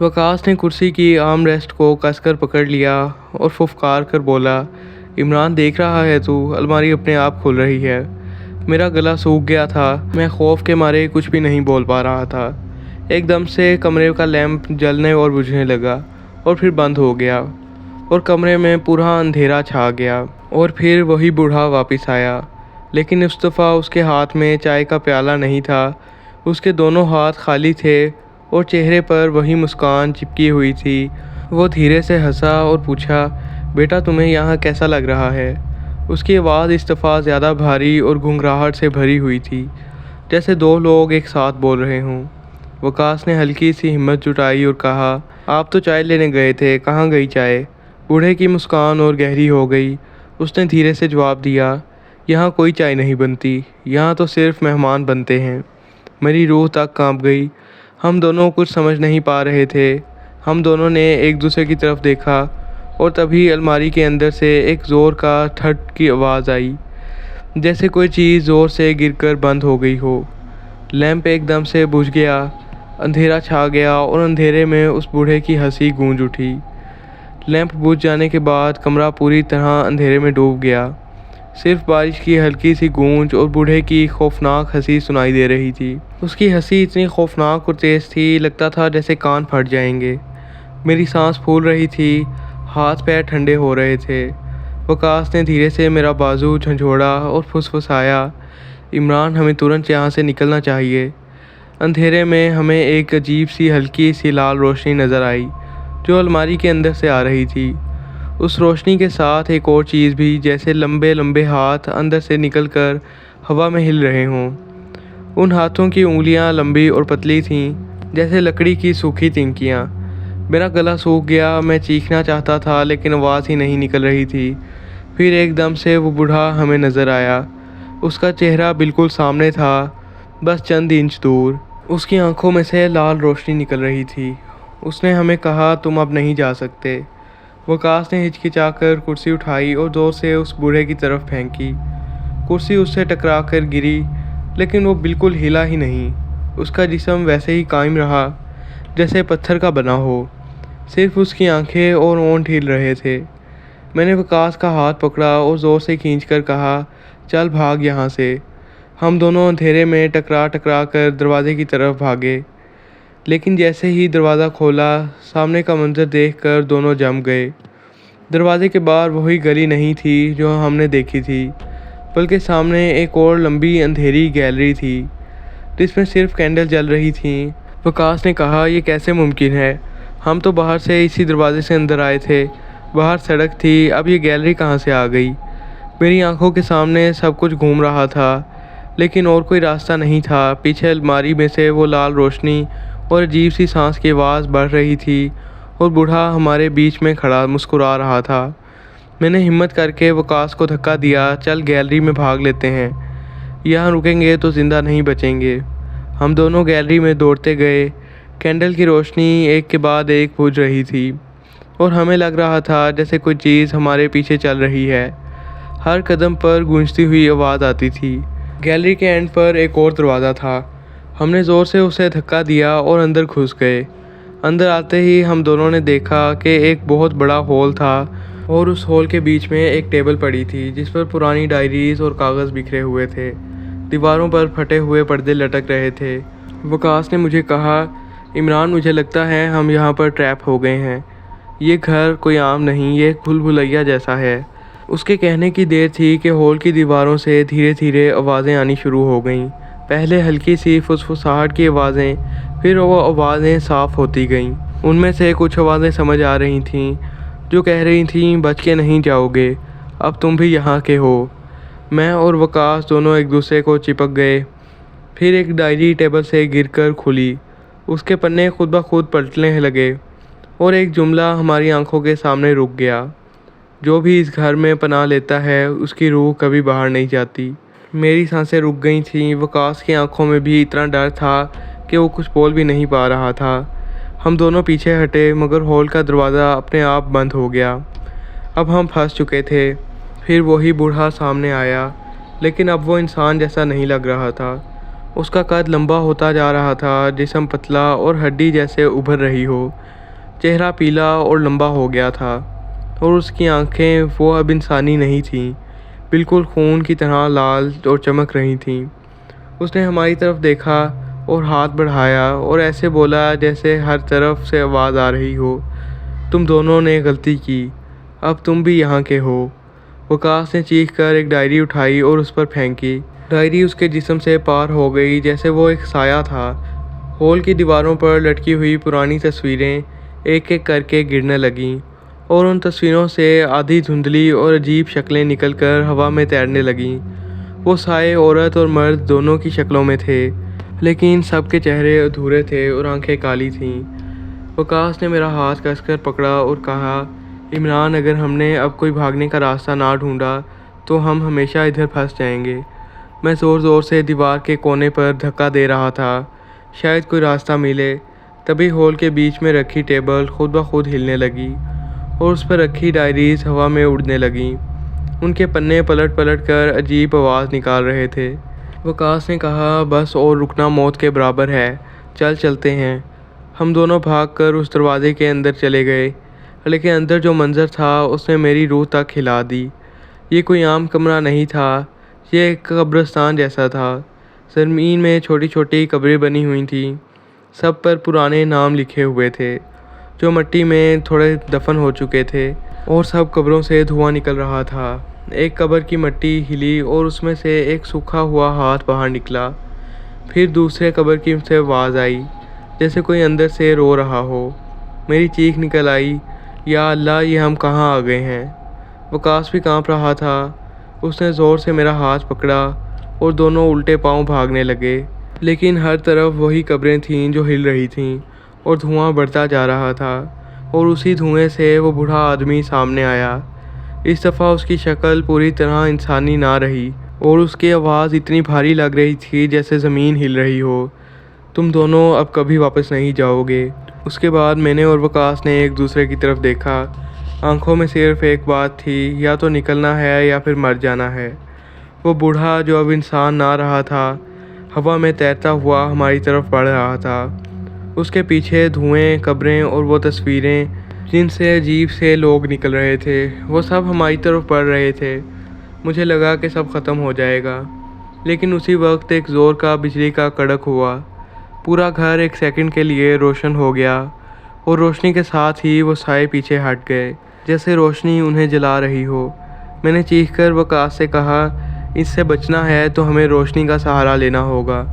وقاص نے کرسی کی آرم ریسٹ کو کس کر پکڑ لیا اور پھپکار کر بولا، عمران دیکھ رہا ہے تو؟ الماری اپنے آپ کھل رہی ہے۔ میرا گلا سوکھ گیا تھا، میں خوف کے مارے کچھ بھی نہیں بول پا رہا تھا۔ ایک دم سے کمرے کا لیمپ جلنے اور بجھنے لگا اور پھر بند ہو گیا اور کمرے میں پورا اندھیرا چھا گیا۔ اور پھر وہی بوڑھا واپس آیا، لیکن اس دفعہ اس کے ہاتھ میں چائے کا پیالہ نہیں تھا، اس کے دونوں ہاتھ خالی تھے اور چہرے پر وہی مسکان چپکی ہوئی تھی۔ وہ دھیرے سے ہنسا اور پوچھا، بیٹا تمہیں یہاں کیسا لگ رہا ہے؟ اس کی آواز اس دفعہ زیادہ بھاری اور گھنگھراہٹ سے بھری ہوئی تھی، جیسے دو لوگ ایک ساتھ بول رہے ہوں۔ وقاص نے ہلکی سی ہمت جٹائی اور کہا، آپ تو چائے لینے گئے تھے، کہاں گئی چائے؟ بوڑھے کی مسکان اور گہری ہو گئی۔ اس نے دھیرے سے جواب دیا، یہاں کوئی چائے نہیں بنتی، یہاں تو صرف مہمان بنتے ہیں۔ میری روح تک کانپ گئی۔ ہم دونوں کچھ سمجھ نہیں پا رہے تھے۔ ہم دونوں نے ایک دوسرے کی طرف دیکھا اور تبھی الماری کے اندر سے ایک زور کا ٹھٹ کی آواز آئی، جیسے کوئی چیز زور سے گر کر بند ہو گئی ہو۔ لیمپ ایک دم سے بجھ گیا، اندھیرا چھا گیا اور اندھیرے میں اس بوڑھے کی ہنسی گونج اٹھی۔ لیمپ بجھ جانے کے بعد کمرہ پوری طرح اندھیرے میں ڈوب گیا۔ صرف بارش کی ہلکی سی گونج اور بوڑھے کی خوفناک ہنسی سنائی دے رہی تھی۔ اس کی ہنسی اتنی خوفناک اور تیز تھی، لگتا تھا جیسے کان پھٹ جائیں گے۔ میری سانس پھول رہی تھی، ہاتھ پیر ٹھنڈے ہو رہے تھے۔ وقاص نے دھیرے سے میرا بازو جھنجھوڑا اور پھسپھسایا، عمران ہمیں ترنت یہاں سے نکلنا چاہیے۔ اندھیرے میں ہمیں ایک عجیب سی ہلکی سی لال روشنی نظر آئی جو الماری کے اندر سے آ رہی تھی۔ اس روشنی کے ساتھ ایک اور چیز بھی، جیسے لمبے لمبے ہاتھ اندر سے نکل کر ہوا میں ہل رہے ہوں۔ ان ہاتھوں کی انگلیاں لمبی اور پتلی تھیں، جیسے لکڑی کی سوکھی تنکیاں۔ میرا گلا سوکھ گیا، میں چیخنا چاہتا تھا لیکن آواز ہی نہیں نکل رہی تھی۔ پھر ایک دم سے وہ بوڑھا ہمیں نظر آیا۔ اس کا چہرہ بالکل سامنے تھا، بس چند انچ دور۔ اس کی آنکھوں میں سے لال روشنی نکل رہی تھی۔ اس نے ہمیں کہا، تم اب نہیں جا سکتے۔ وقاص نے ہچکچا کر کرسی اٹھائی اور زور سے اس بوڑھے کی طرف پھینکی۔ کرسی اس سے ٹکرا کر گری، لیکن وہ بالکل ہلا ہی نہیں۔ اس کا جسم ویسے ہی قائم رہا جیسے پتھر کا بنا ہو، صرف اس کی آنکھیں اور ہونٹ ہل رہے تھے۔ میں نے وقاص کا ہاتھ پکڑا اور زور سے کھینچ کر کہا، چل بھاگ یہاں سے۔ ہم دونوں اندھیرے میں ٹکرا ٹکرا کر دروازے کی طرف بھاگے، لیکن جیسے ہی دروازہ کھولا، سامنے کا منظر دیکھ کر دونوں جم گئے۔ دروازے کے باہر وہی گلی نہیں تھی جو ہم نے دیکھی تھی، بلکہ سامنے ایک اور لمبی اندھیری گیلری تھی جس میں صرف کینڈل جل رہی تھیں۔ وقاص نے کہا، یہ کیسے ممکن ہے؟ ہم تو باہر سے اسی دروازے سے اندر آئے تھے، باہر سڑک تھی، اب یہ گیلری کہاں سے آ گئی؟ میری آنکھوں کے سامنے سب کچھ گھوم رہا تھا، لیکن اور کوئی راستہ نہیں تھا۔ پیچھے الماری میں سے وہ لال روشنی اور عجیب سی سانس کی آواز بڑھ رہی تھی اور بوڑھا ہمارے بیچ میں کھڑا مسکرا رہا تھا۔ میں نے ہمت کر کے وقاص کو دھکا دیا، چل گیلری میں بھاگ لیتے ہیں، یہاں رکیں گے تو زندہ نہیں بچیں گے۔ ہم دونوں گیلری میں دوڑتے گئے۔ کینڈل کی روشنی ایک کے بعد ایک بجھ رہی تھی اور ہمیں لگ رہا تھا جیسے کوئی چیز ہمارے پیچھے چل رہی ہے۔ ہر قدم پر گونجتی ہوئی آواز آتی تھی۔ گیلری کے اینڈ پر ایک اور دروازہ تھا۔ ہم نے زور سے اسے دھکا دیا اور اندر گھس گئے۔ اندر آتے ہی ہم دونوں نے دیکھا کہ ایک بہت بڑا ہال تھا اور اس ہال کے بیچ میں ایک ٹیبل پڑی تھی جس پر پرانی ڈائریز اور کاغذ بکھرے ہوئے تھے۔ دیواروں پر پھٹے ہوئے پردے لٹک رہے تھے۔ وقاص نے مجھے کہا، عمران مجھے لگتا ہے ہم یہاں پر ٹریپ ہو گئے ہیں۔ یہ گھر کوئی عام نہیں، یہ ایک بھول بھلیا جیسا ہے۔ اس کے کہنے کی دیر تھی کہ ہال کی دیواروں سے دھیرے دھیرے آوازیں آنی شروع ہو گئیں۔ پہلے ہلکی سی فسفساہٹ کی آوازیں، پھر وہ آوازیں صاف ہوتی گئیں۔ ان میں سے کچھ آوازیں سمجھ آ رہی تھیں جو کہہ رہی تھیں، بچ کے نہیں جاؤ گے، اب تم بھی یہاں کے ہو۔ میں اور وقاص دونوں ایک دوسرے کو چپک گئے۔ پھر ایک ڈائری ٹیبل سے گر کر کھلی، اس کے پنے خود بخود پلٹنے لگے اور ایک جملہ ہماری آنکھوں کے سامنے رک گیا، جو بھی اس گھر میں پناہ لیتا ہے اس کی روح کبھی باہر نہیں جاتی۔ میری سانسیں رک گئی تھیں۔ وقاص کی آنکھوں میں بھی اتنا ڈر تھا کہ وہ کچھ بول بھی نہیں پا رہا تھا۔ ہم دونوں پیچھے ہٹے مگر ہال کا دروازہ اپنے آپ بند ہو گیا۔ اب ہم پھنس چکے تھے۔ پھر وہی بوڑھا سامنے آیا، لیکن اب وہ انسان جیسا نہیں لگ رہا تھا۔ اس کا قد لمبا ہوتا جا رہا تھا، جسم پتلا اور ہڈی جیسے ابھر رہی ہو۔ چہرہ پیلا اور لمبا ہو گیا تھا اور اس کی آنکھیں وہ اب انسانی نہیں تھیں، بالکل خون کی طرح لال اور چمک رہی تھیں۔ اس نے ہماری طرف دیکھا اور ہاتھ بڑھایا اور ایسے بولا جیسے ہر طرف سے آواز آ رہی ہو، تم دونوں نے غلطی کی، اب تم بھی یہاں کے ہو۔ وقاص نے چیخ کر ایک ڈائری اٹھائی اور اس پر پھینکی۔ ڈائری اس کے جسم سے پار ہو گئی جیسے وہ ایک سایہ تھا۔ ہال کی دیواروں پر لٹکی ہوئی پرانی تصویریں ایک ایک کر کے گرنے لگیں اور ان تصویروں سے آدھی دھندلی اور عجیب شکلیں نکل کر ہوا میں تیرنے لگیں۔ وہ سائے عورت اور مرد دونوں کی شکلوں میں تھے، لیکن سب کے چہرے ادھورے تھے اور آنکھیں کالی تھیں۔ وقاص نے میرا ہاتھ کس کر پکڑا اور کہا، عمران، اگر ہم نے اب کوئی بھاگنے کا راستہ نہ ڈھونڈا تو ہم ہمیشہ ادھر پھنس جائیں گے۔ میں زور زور سے دیوار کے کونے پر دھکا دے رہا تھا، شاید کوئی راستہ ملے۔ تبھی ہال کے بیچ میں رکھی ٹیبل خود بخود ہلنے لگی اور اس پر رکھی ڈائریز ہوا میں اڑنے لگیں۔ ان کے پنے پلٹ پلٹ کر عجیب آواز نکال رہے تھے۔ وقاص نے کہا، بس اور رکنا موت کے برابر ہے، چلتے ہیں۔ ہم دونوں بھاگ کر اس دروازے کے اندر چلے گئے، لیکن اندر جو منظر تھا اس نے میری روح تک ہلا دی۔ یہ کوئی عام کمرہ نہیں تھا، یہ ایک قبرستان جیسا تھا۔ زمین میں چھوٹی چھوٹی قبریں بنی ہوئی تھیں، سب پر پرانے نام لکھے ہوئے تھے جو مٹی میں تھوڑے دفن ہو چکے تھے، اور سب قبروں سے دھواں نکل رہا تھا۔ ایک قبر کی مٹی ہلی اور اس میں سے ایک سوکھا ہوا ہاتھ باہر نکلا۔ پھر دوسرے قبر کی سے آواز آئی جیسے کوئی اندر سے رو رہا ہو۔ میری چیخ نکل آئی، یا اللہ، یہ ہم کہاں آ گئے ہیں؟ وقاص بھی کانپ رہا تھا۔ اس نے زور سے میرا ہاتھ پکڑا اور دونوں الٹے پاؤں بھاگنے لگے، لیکن ہر طرف وہی قبریں تھیں جو ہل رہی تھیں اور دھواں بڑھتا جا رہا تھا، اور اسی دھوئیں سے وہ بوڑھا آدمی سامنے آیا۔ اس دفعہ اس کی شکل پوری طرح انسانی نہ رہی اور اس کی آواز اتنی بھاری لگ رہی تھی جیسے زمین ہل رہی ہو، تم دونوں اب کبھی واپس نہیں جاؤ گے۔ اس کے بعد میں نے اور وقاص نے ایک دوسرے کی طرف دیکھا۔ آنکھوں میں صرف ایک بات تھی، یا تو نکلنا ہے یا پھر مر جانا ہے۔ وہ بوڑھا جو اب انسان نہ رہا تھا، ہوا میں تیرتا ہوا ہماری طرف بڑھ رہا تھا۔ اس کے پیچھے دھوئیں، قبریں اور وہ تصویریں جن سے عجیب سے لوگ نکل رہے تھے، وہ سب ہماری طرف بڑھ رہے تھے۔ مجھے لگا کہ سب ختم ہو جائے گا، لیکن اسی وقت ایک زور کا بجلی کا کڑک ہوا۔ پورا گھر ایک سیکنڈ کے لیے روشن ہو گیا، اور روشنی کے ساتھ ہی وہ سائے پیچھے ہٹ گئے جیسے روشنی انہیں جلا رہی ہو۔ میں نے چیخ کر وقاص سے کہا، اس سے بچنا ہے تو ہمیں روشنی کا سہارا لینا ہوگا۔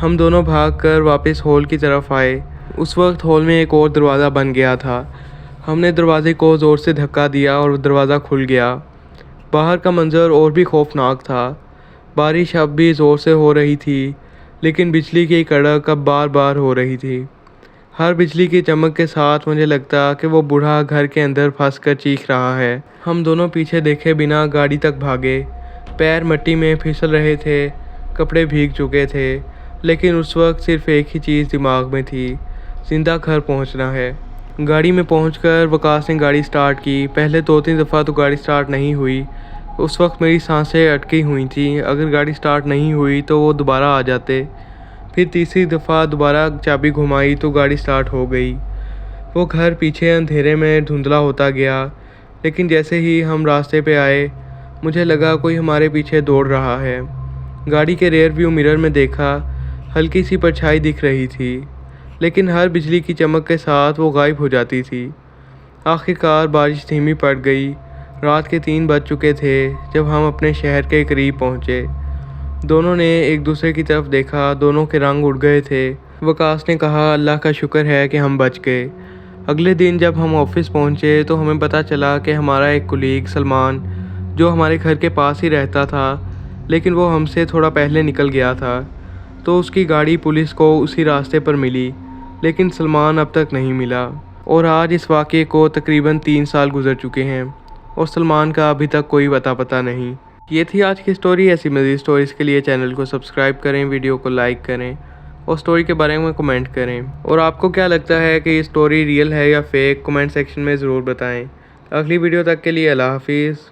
ہم دونوں بھاگ کر واپس ہال کی طرف آئے۔ اس وقت ہال میں ایک اور دروازہ بن گیا تھا۔ ہم نے دروازے کو زور سے دھکا دیا اور دروازہ کھل گیا۔ باہر کا منظر اور بھی خوفناک تھا۔ بارش اب بھی زور سے ہو رہی تھی، لیکن بجلی کی کڑک اب بار بار ہو رہی تھی۔ ہر بجلی کی چمک کے ساتھ مجھے لگتا کہ وہ بوڑھا گھر کے اندر پھنس کر چیخ رہا ہے۔ ہم دونوں پیچھے دیکھے بنا گاڑی تک بھاگے۔ پیر مٹی میں پھسل رہے تھے، کپڑے بھیگ چکے تھے، لیکن اس وقت صرف ایک ہی چیز دماغ میں تھی، زندہ گھر پہنچنا ہے۔ گاڑی میں پہنچ کر وقاص نے گاڑی سٹارٹ کی۔ پہلے 2-3 دفعہ تو گاڑی سٹارٹ نہیں ہوئی۔ اس وقت میری سانسیں اٹکی ہوئی تھیں، اگر گاڑی سٹارٹ نہیں ہوئی تو وہ دوبارہ آ جاتے۔ پھر تیسری دفعہ دوبارہ چابی گھمائی تو گاڑی سٹارٹ ہو گئی۔ وہ گھر پیچھے اندھیرے میں دھندلا ہوتا گیا، لیکن جیسے ہی ہم راستے پہ آئے، مجھے لگا کوئی ہمارے پیچھے دوڑ رہا ہے۔ گاڑی کے ریئر ویو مرر میں دیکھا، ہلکی سی پرچھائی دکھ رہی تھی، لیکن ہر بجلی کی چمک کے ساتھ وہ غائب ہو جاتی تھی۔ آخرکار بارش دھیمی پڑ گئی۔ رات کے 3 بج چکے تھے جب ہم اپنے شہر کے قریب پہنچے۔ دونوں نے ایک دوسرے کی طرف دیکھا، دونوں کے رنگ اڑ گئے تھے۔ وقاص نے کہا، اللہ کا شکر ہے کہ ہم بچ گئے۔ اگلے دن جب ہم آفس پہنچے تو ہمیں پتہ چلا کہ ہمارا ایک کولیگ سلمان، جو ہمارے گھر کے پاس ہی رہتا تھا، لیکن وہ ہم سے تھوڑا پہلے نکل گیا تھا، تو اس کی گاڑی پولیس کو اسی راستے پر ملی، لیکن سلمان اب تک نہیں ملا۔ اور آج اس واقعے کو تقریباً 3 سال گزر چکے ہیں، اور سلمان کا ابھی تک کوئی پتہ نہیں۔ یہ تھی آج کی سٹوری۔ ایسی مزید سٹوریز کے لیے چینل کو سبسکرائب کریں، ویڈیو کو لائک کریں، اور سٹوری کے بارے میں کمنٹ کریں۔ اور آپ کو کیا لگتا ہے کہ یہ سٹوری ریئل ہے یا فیک، کمنٹ سیکشن میں ضرور بتائیں۔ اگلی ویڈیو تک کے لیے اللہ حافظ۔